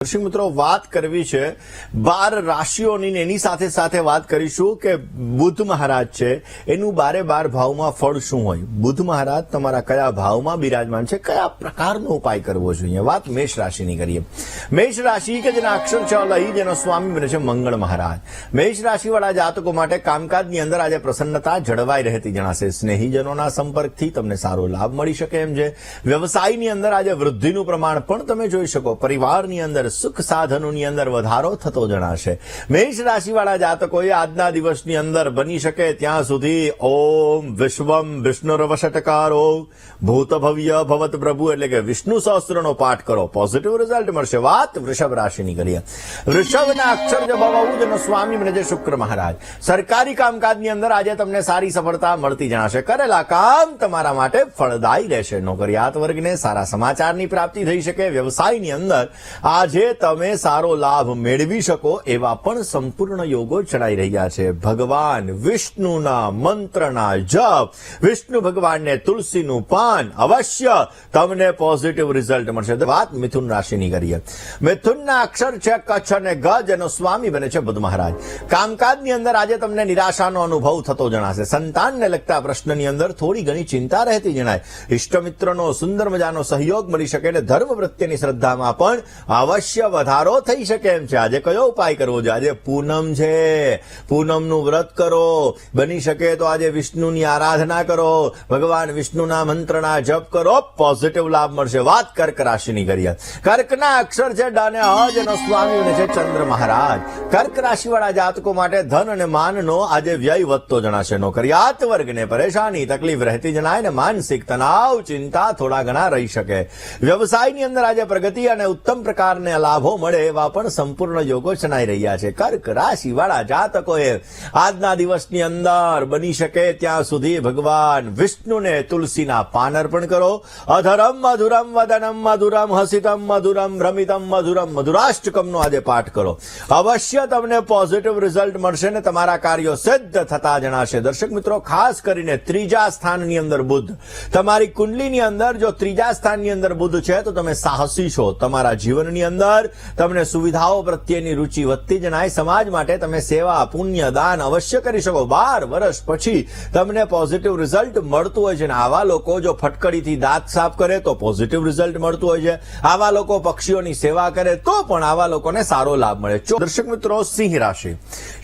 દર્શક મિત્રો, વાત કરવી છે 12 રાશિઓની. એની સાથે સાથે વાત કરીશું કે બુધ મહારાજ છે એનું 12 ભાવમાં ફળ શું હોય. બુધ મહારાજ તમારા કયા ભાવમાં બિરાજમાન છે, કયા પ્રકારનો ઉપાય કરવો જોઈએ. વાત મેષ રાશિની કરીએ. મેષ રાશિ કે જેના અક્ષર છે લઈ, જેનો સ્વામી બને છે મંગળ મહારાજ. મેષ રાશિવાળા જાતકો માટે કામકાજની અંદર આજે પ્રસન્નતા જળવાઈ રહેતી જણાશે. સ્નેહીજનોના સંપર્કથી તમને સારો લાભ મળી શકે એમ છે. વ્યવસાયની અંદર આજે વૃદ્ધિનું પ્રમાણ પણ તમે જોઈ શકો. પરિવારની અંદર સુખ સાધનોની અંદર વધારો થતો જણાશે. મેષ રાશિવાળા જાતકોએ આજના દિવસની અંદર બની શકે ત્યાં સુધી ઓમ વિશ્વમ વિષ્ણુરવશટકારો ભૂત ભવ્ય ભવત પ્રભુ એટલે કે વિષ્ણુ સહસ્ત્રનો પાઠ કરો. પોઝિટિવ રિઝલ્ટ મળશે. વાત વૃષભ રાશિની કરીએ. વૃષભના અક્ષર જે બહુ સ્વામી બને છે શુક્ર મહારાજ. સરકારી કામકાજની અંદર આજે તમને સારી સફળતા મળતી જણાશે. કરેલા કામ તમારા માટે ફળદાયી રહેશે. નોકરિયાત વર્ગને સારા સમાચારની પ્રાપ્તિ થઈ શકે. વ્યવસાયની અંદર આજે તમે સારો લાભ મેળવી શકો એવા પણ સંપૂર્ણ યોગો જણાઈ રહ્યા છે. ભગવાન વિષ્ણુના મંત્રના જપ, વિષ્ણુ ભગવાનને તુલસીનું પાન, અવશ્ય તમને પોઝિટિવ રિઝલ્ટ મળશે. વાત મિથુન રાશિની કરીએ. મિથુનના અક્ષર છે કચ્છ અને ગજ, એનો સ્વામી બને છે બુધ મહારાજ. કામકાજની અંદર આજે તમને નિરાશાનો અનુભવ થતો જણાશે. સંતાનને લગતા પ્રશ્નની અંદર થોડી ઘણી ચિંતા રહેતી જણાય. ઇષ્ટમિત્રનો સુંદર મજાનો સહયોગ મળી શકે અને ધર્મ પ્રત્યેની શ્રદ્ધામાં પણ અવશ્ય વધારો થઈ શકે એમ છે. આજે કયો ઉપાય કરવો છે? આજે પૂનમ છે, પૂનમનું વ્રત કરો. બની શકે તો આજે વિષ્ણુની આરાધના કરો, ભગવાન વિષ્ણુના મંત્રના જપ કરો. પોઝિટિવ લાભ મળશે. વાત કર્ક રાશિની કરીએ. કર્કના અક્ષર છે ડ અને અ, જેનો સ્વામી બને છે ચંદ્ર મહારાજ. કર્ક રાશિવાળા જાતકો માટે ધન અને માનનો આજે વ્યય વધતો જણાશે. નોકરિયાત વર્ગને પરેશાની તકલીફ રહેતી જણાય ને માનસિક તણાવ ચિંતા થોડા ઘણા રહી શકે. વ્યવસાયની અંદર આજે પ્રગતિ અને ઉત્તમ પ્રકારને લાભો મળે એવા પણ સંપૂર્ણ યોગો જણાઈ રહ્યા છે. કર્ક રાશિવાળા જાતકોએ આજના દિવસની અંદર બની શકે ત્યાં સુધી ભગવાન વિષ્ણુને તુલસીના પાન અર્પણ કરો. અધરમ મધુરમ વદનમ મધુરમ હસિતમ મધુરમ ભ્રમિતમ મધુરમ મધુરાષ્ટકમનો આજે પાઠ કરો. અવશ્ય તમને પોઝિટિવ રિઝલ્ટ મળશે ને તમારા કાર્યો સિદ્ધ થતા જણાશે. દર્શક મિત્રો, ખાસ કરીને ત્રીજા સ્થાનની અંદર બુધ, તમારી કુંડલીની અંદર જો ત્રીજા સ્થાનની અંદર બુધ છે તો તમે સાહસી છો. તમારા જીવનની અંદર તમને સુવિધાઓ પ્રત્યેની રુચિ વધતી જણાય. સમાજ માટે તમે સેવા પુણ્ય દાન અવશ્ય કરી શકો. 12 વર્ષ પછી તમને પોઝિટિવ રિઝલ્ટ મળતું હોય છે. અને આવા લોકો જો ફટકડીથી દાંત સાફ કરે તો પોઝિટિવ રિઝલ્ટ મળતું હોય છે. આવા લોકો પક્ષીઓની સેવા કરે તો પણ આવા લોકોને સારો લાભ મળે. દર્શક મિત્રો, સિંહ રાશિ.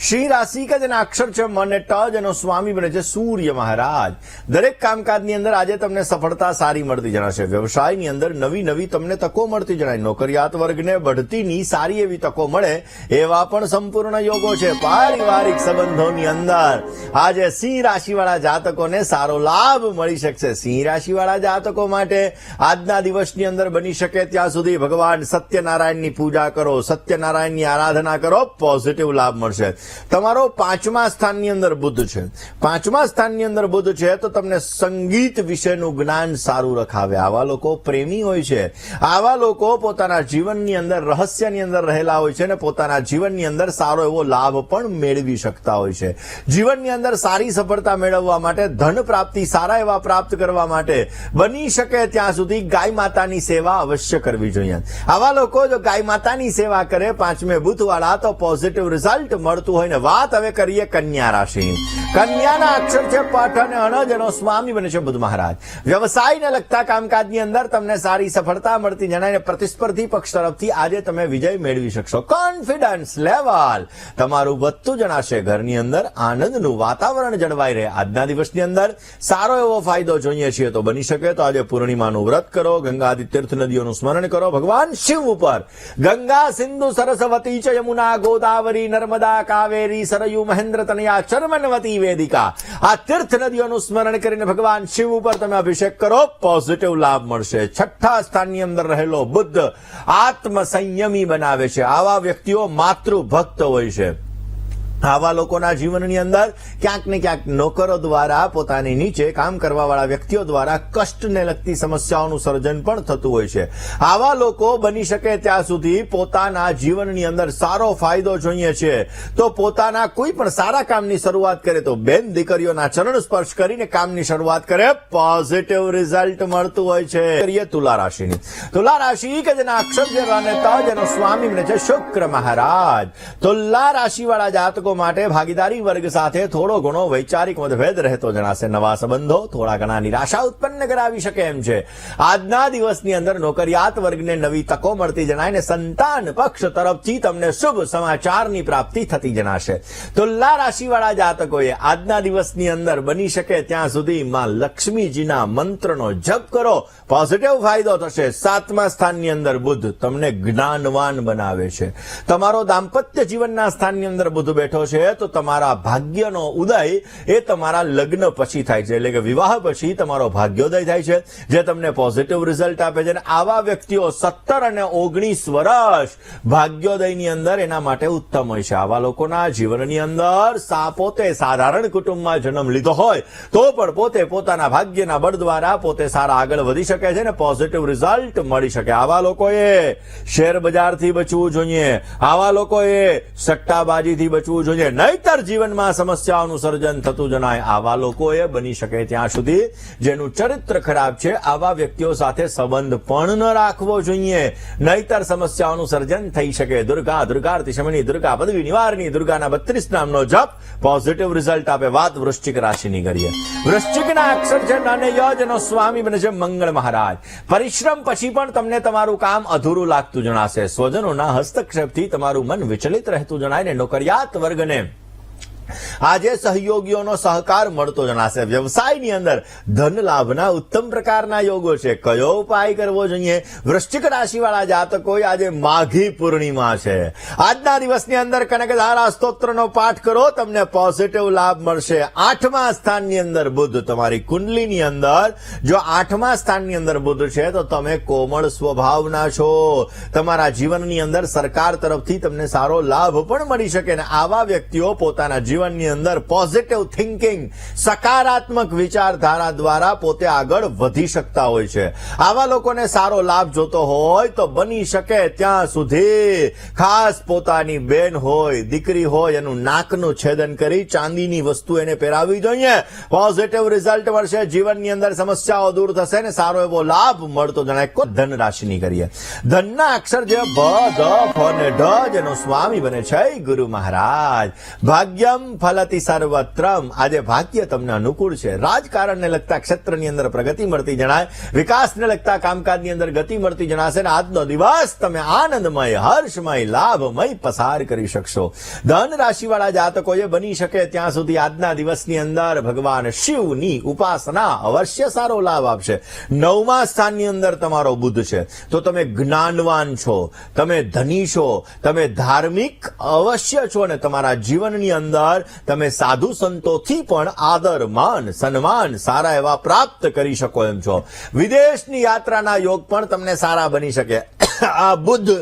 સિંહ રાશિ કે જેના અક્ષર છે મ અને ટ, જેનો સ્વામી બને છે સૂર્ય મહારાજ. દરેક કામકાજની અંદર આજે તમને સફળતા સારી મળતી જણાશે. વ્યવસાયની અંદર નવી નવી તમને તકો મળતી જણાય. નોકરિયાત વર્ગને બઢતીની સારી એવી તકો મળે એવા પણ સંપૂર્ણ યોગો છે. પારિવારિક સંબંધોની અંદર આજે સિંહ રાશિવાળા જાતકોને સારો લાભ મળી શકશે. સિંહ રાશિવાળા જાતકો માટે આજના દિવસની અંદર બની શકે ત્યાં સુધી ભગવાન સત્યનારાયણની પૂજા કરો, સત્યનારાયણની આરાધના કરો. પોઝિટિવ લાભ મળશે. તમારો 5મા સ્થાનની અંદર બુધ છે. 5મા સ્થાનની અંદર બુધ છે તો તમને સંગીત વિશેનું જ્ઞાન સારું રખાવે. આવા લોકો પ્રેમી હોય છે. આવા લોકો પોતાના જીવનની અંદર રહસ્યની અંદર રહેલા હોય છે અને પોતાના જીવનની અંદર સારો એવો લાભ પણ મેળવી શકતા હોય છે. જીવનની અંદર સારી સફળતા મેળવવા માટે, ધન પ્રાપ્તિ સારા એવા પ્રાપ્ત કરવા માટે બની શકે ત્યાં સુધી ગાય માતાની સેવા અવશ્ય કરવી જોઈએ. આવા લોકો જો ગાય માતાની સેવા કરે 5મે બુધવાળા તો પોઝિટિવ રિઝલ્ટ મળતું હોય ને. વાત હવે કરીએ કન્યા રાશિની. કન્યાના અક્ષર છે પઠ અને અણ, જેનો સ્વામી બને છે બુધ મહારાજ. વ્યવસાયને લગતા કામકાજની અંદર તમને સારી સફળતા મળતી જણાય. પ્રતિસ્પર્ધી પક્ષ તરફથી આજે તમે વિજય મેળવી શકશો. કોન્ફિડન્સ લેવલ તમારું વધતું જણાશે. ઘરની અંદર આનંદનું વાતાવરણ જળવાઈ રહે. આજના દિવસની અંદર સારો એવો ફાયદો જોઈએ છીએ તો બની શકે તો આજે પૂર્ણિમાનું વ્રત કરો. ગંગા આદિ તીર્થ નદીઓનું સ્મરણ કરો. ભગવાન શિવ ઉપર ગંગા સિંધુ સરસ્વતી ચ યમુના ગોદાવરી નર્મદા કાવેરી સરયુ મહેન્દ્ર તનયા ચર્મનવતી વેદિકા, આ તીર્થ નદીઓનું સ્મરણ કરીને ભગવાન શિવ ઉપર તમે અભિષેક કરો. પોઝિટિવ લાભ મળશે. 6ઠા સ્થાનની અંદર રહેલો બુદ્ધ આત્મ સંયમી બનાવે છે. આવા વ્યક્તિઓ માતૃભક્ત હોય છે. આવા લોકોના જીવનની અંદર ક્યાંક ને ક્યાંક નોકરો દ્વારા પોતાની નીચે કામ કરવા વાળા વ્યક્તિઓ દ્વારા કષ્ટને લગતી સમસ્યાઓનું સર્જન પણ થતું હોય છે. આવા લોકો બની શકે ત્યાં સુધી પોતાના જીવનની અંદર સારો ફાયદો જોઈએ છે તો પોતાના કોઈ પણ સારા કામની શરૂઆત કરે તો બેન દીકરીઓના ચરણ સ્પર્શ કરીને કામની શરૂઆત કરે, પોઝિટિવ રિઝલ્ટ મળતું હોય છે. કરીએ તુલા રાશિની. તુલા રાશિ કે જેના અક્ષર જે અને ત જેનો સ્વામી બને છે શુક્ર મહારાજ. તુલા રાશિ વાળા જાતકો માટે ભાગીદારી વર્ગ સાથે થોડો ઘણો વૈચારિક મતભેદ રહેતો જણાશે. નવા સંબંધો થોડા ઘણા નિરાશા ઉત્પન્ન કરાવી શકે એમ છે. આજના દિવસની અંદર નોકરિયાત વર્ગને નવી તકો મળતી જણાય ને સંતાન પક્ષ તરફથી તમને શુભ સમાચારની પ્રાપ્તિ થતી જણાશે. તુલા રાશિવાળા જાતકોએ આજના દિવસની અંદર બની શકે ત્યાં સુધી માં લક્ષ્મીજીના મંત્રનો જપ કરો, પોઝિટિવ ફાયદો થશે. 7મા સ્થાનની અંદર બુધ તમને જ્ઞાનવાન બનાવે છે. તમારો દાંપત્ય જીવનના સ્થાનની અંદર બુધ બેઠો છે તો તમારા ભાગ્યનો ઉદય એ તમારા લગ્ન પછી થાય છે, એટલે કે વિવાહ પછી તમારો ભાગ્યોદય થાય છે, જે તમને પોઝિટિવ રિઝલ્ટ આપે છે. આવા વ્યક્તિઓ 17 અને 19 વર્ષ ભાગ્યોદયની અંદર એના માટે ઉત્તમ હોય છે. આવા લોકોના જીવનની અંદર પોતે સાધારણ કુટુંબમાં જન્મ લીધો હોય તો પણ પોતે પોતાના ભાગ્યના બળ દ્વારા પોતે સારા આગળ વધી શકે છે ને પોઝિટિવ રિઝલ્ટ મળી શકે. આવા લોકોએ શેર બજારથી બચવું જોઈએ, આવા લોકોએ સટ્ટાબાજીથી બચવું જોઈએ, નહીતર જીવનમાં સમસ્યાઓનું સર્જન થતું જણાય. આવા લોકોએ બની શકે ત્યાં સુધી જેનું ચરિત્ર ખરાબ છે આવા વ્યક્તિઓ સાથે સંબંધ પણ ન રાખવો જોઈએ, નહીતર સમસ્યાઓનું સર્જન થઈ શકે. દુર્ગા દુર્ગાર્તિશમની દુર્ગા પદવી નિવારની દુર્ગાના 32 નામનો જપ પોઝિટિવ રિઝલ્ટ આપે. વાત વૃશ્ચિક રાશિની કરીએ. વૃશ્ચિકના અક્ષર છે અને યજનો સ્વામી બને છે મંગળ મહારાજ. પરિશ્રમ પછી પણ તમને તમારું કામ અધૂરું લાગતું જણાશે. સ્વજનોના હસ્તક્ષેપથી તમારું મન વિચલિત રહેતું જણાય ને નોકરિયાત વર્ગને આજે સહયોગીઓનો સહકાર મળતો જણાશે. વ્યવસાયની અંદર ધન લાભના ઉત્તમ પ્રકારના યોગો છે. કયો ઉપાય કરવો જોઈએ? વૃશ્ચિક રાશિવાળા જાતકોએ આજે માઘી પૂર્ણિમા છે. આજના દિવસની અંદર કનકધારા સ્તોત્રનો પાઠ કરો, તમને પોઝિટિવ લાભ મળશે. 8મા સ્થાનની અંદર બુધ તમારી કુંડલીની અંદર જો 8મા સ્થાનની અંદર બુધ છે તો તમે કોમળ સ્વભાવના છો. તમારા જીવનની અંદર સરકાર તરફથી તમને સારો લાભ પણ મળી શકે ને આવા વ્યક્તિઓ પોતાના જીવનની અંદર પોઝિટિવ થિંકિંગ સકારાત્મક વિચારધારા દ્વારા પોતે આગળ વધી શકતા હોય છે. આવા લોકોને સારો લાભ જોતો હોય તો બની શકે ત્યાં સુધી ખાસ પોતાની બેન હોય દીકરી હોય એનું નાકનું છેદન કરી ચાંદીની વસ્તુ એને પહેરાવી જોઈએ. પોઝિટિવ રિઝલ્ટ મળશે. જીવનની અંદર સમસ્યાઓ દૂર થશે ને સારો એવો લાભ મળતો જણાય. ધન રાશિની કરીએ. ધનના અક્ષર જે ભ ધ ફ ને ઢ જેનો સ્વામી બને છે ગુરુ મહારાજ. ભાગ્યમ ફલતી સર્વત્રમ. આજે ભાગ્ય તમને અનુકૂળ છે. રાજકારણને લગતા ક્ષેત્રની અંદર પ્રગતિ મળતી જણાય. વિકાસને લગતા કામકાજની અંદર ગતિ મળતી જણાશે અને આજનો દિવસ તમે આનંદમય હર્ષમય લાભમય પસાર કરી શકશો. ધન રાશિવાળા જાતકોએ બની શકે ત્યાં સુધી આજના દિવસની અંદર ભગવાન શિવની ઉપાસના અવશ્ય સારો લાભ આપશે. 9મા સ્થાનની અંદર તમારો બુધ છે તો તમે જ્ઞાનવાન છો, તમે ધની છો, તમે ધાર્મિક અવશ્ય છો અને તમારા જીવનની અંદર તમે સાધુ સંતોથી પણ આદર માન સન્માન સારા એવા પ્રાપ્ત કરી શકો એમ છો. વિદેશની યાત્રાના યોગ પણ તમને સારા બની શકે. આ બુધ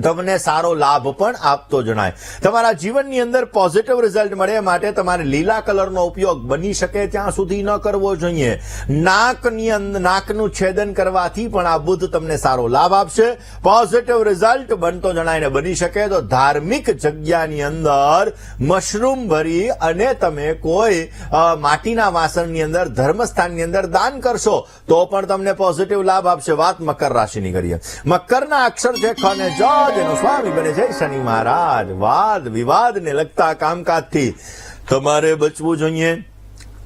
તમને સારો લાભ પણ આપતો જણાય. તમારા જીવનની અંદર પોઝિટિવ રિઝલ્ટ મળે માટે તમારે લીલા કલરનો ઉપયોગ બની શકે ત્યાં સુધી ન કરવો જોઈએ. નાકનું છેદન કરવાથી પણ આ બુધ તમને સારો લાભ આપશે. પોઝિટિવ રિઝલ્ટ બનતો જણાય ને બની શકે તો ધાર્મિક જગ્યાની અંદર મશરૂમ ભરી અને તમે કોઈ માટીના વાસણની અંદર ધર્મસ્થાનની અંદર દાન કરશો તો પણ તમને પોઝિટિવ લાભ આપશે. વાત મકર રાશિની કરીએ. મકરના અક્ષર છે ખ ને જ જેનો સ્વામી બને છે શનિ મહારાજ. વાદ વિવાદને લગતા કામકાજથી તમારે બચવું જોઈએ.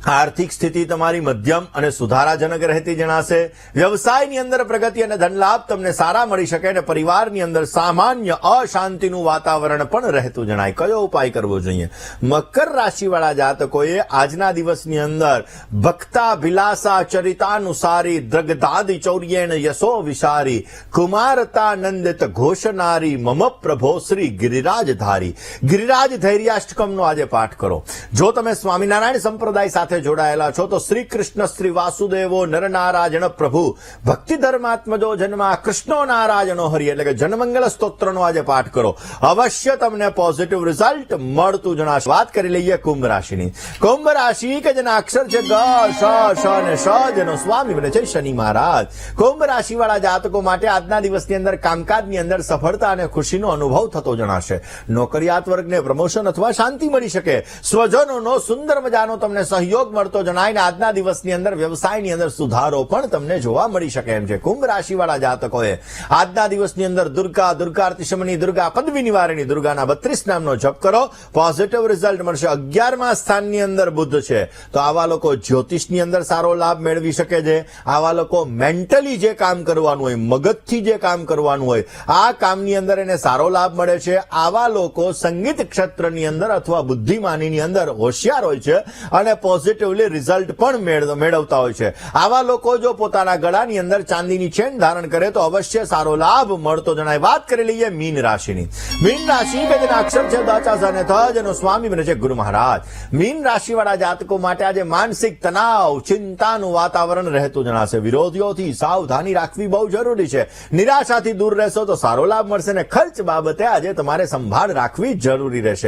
આર્થિક સ્થિતિ તમારી મધ્યમ અને સુધારાજનક રહેતી જણાશે. વ્યવસાયની અંદર પ્રગતિ અને ધનલાભ તમને સારા મળી શકે અને પરિવારની અંદર સામાન્ય અશાંતિનું વાતાવરણ પણ રહેતું જણાય. કયો ઉપાય કરવો જોઈએ? મકર રાશિવાળા જાતકોએ આજના દિવસની અંદર ભક્તા ભિલાસા ચરિતાનુસારી દ્રગદાદિ ચૌર્યેણ યશો વિશારી કુમારતા નંદિત ઘોષનારી મમ પ્રભો શ્રી ગિરિરાજધારી. ગિરિરાજ ધૈર્યાષ્ટકમનો આજે પાઠ કરો. જો તમે સ્વામિનારાયણ સંપ્રદાય સાથે સાથે જોડાયેલા છો તો શ્રી કૃષ્ણ શ્રી વાસુદેવો નરનારાયણ પ્રભુ ભક્તિ ધર્માત્મજો જન્મા કૃષ્ણો નારાયણો હરિ એટલે કે જનમંગલ સ્તોત્રનો આજે પાઠ કરો, અવશ્ય તમને પોઝિટિવ રિઝલ્ટ મળતું જણાશે. વાત કરી લઈએ કુંભ રાશિની. કુંભ રાશિ કે જેના અક્ષર છે ગ, શ, શ અને શ, જેનો સ્વામી બને છે શનિ મહારાજ. કુંભ રાશિવાળા જાતકો માટે આજના દિવસની અંદર કામકાજની અંદર સફળતા અને ખુશીનો અનુભવ થતો જણાશે. નોકરિયાત વર્ગને પ્રમોશન અથવા શાંતિ મળી શકે. સ્વજનોનો સુંદર મજાનો તમને સહયોગ મળતો જણાય ને આજના દિવસની અંદર વ્યવસાયની અંદર સુધારો પણ તમને જોવા મળી શકે એમ છે. કુંભ રાશિવાળા જાતકોએ આજના દિવસની અંદર દુર્ગા અર્તિશમની દુર્ગા પદવી નિવારણી દુર્ગાના 32 નામનો જપ કરો, પોઝિટિવ રિઝલ્ટ મળશે. 11મા સ્થાનની અંદર બુદ્ધ છે તો આવા લોકો જ્યોતિષની અંદર સારો લાભ મેળવી શકે છે. આવા લોકો મેન્ટલી જે કામ કરવાનું હોય, મગજથી જે કામ કરવાનું હોય, આ કામની અંદર એને સારો લાભ મળે છે. આવા લોકો સંગીત ક્ષેત્રની અંદર અથવા બુદ્ધિમાનીની અંદર હોશિયાર હોય છે અને પોઝિટિવલી રિઝલ્ટ પણ મેળવતા હોય છે. આવા લોકો જો પોતાના ગળાની અંદર ચાંદીની ચેન ધારણ કરે તો અવશ્ય સારો લાભ મળતો જણાય. વાત કરી લઈએ મીન રાશિની. મીન રાશિ કે જેના અક્ષર છે દ, ચ, ઝ અને થ, જેનો સ્વામી બને છે ગુરુ મહારાજ. મીન રાશિવાળા જાતકો માટે આજે માનસિક તણાવ, ચિંતાનું વાતાવરણ રહેતું જણાશે. વિરોધીઓથી સાવધાની રાખવી બહુ જરૂરી છે. નિરાશાથી દૂર રહેશો તો સારો લાભ મળશે ને ખર્ચ બાબતે આજે તમારે સંભાળ રાખવી જરૂરી રહેશે.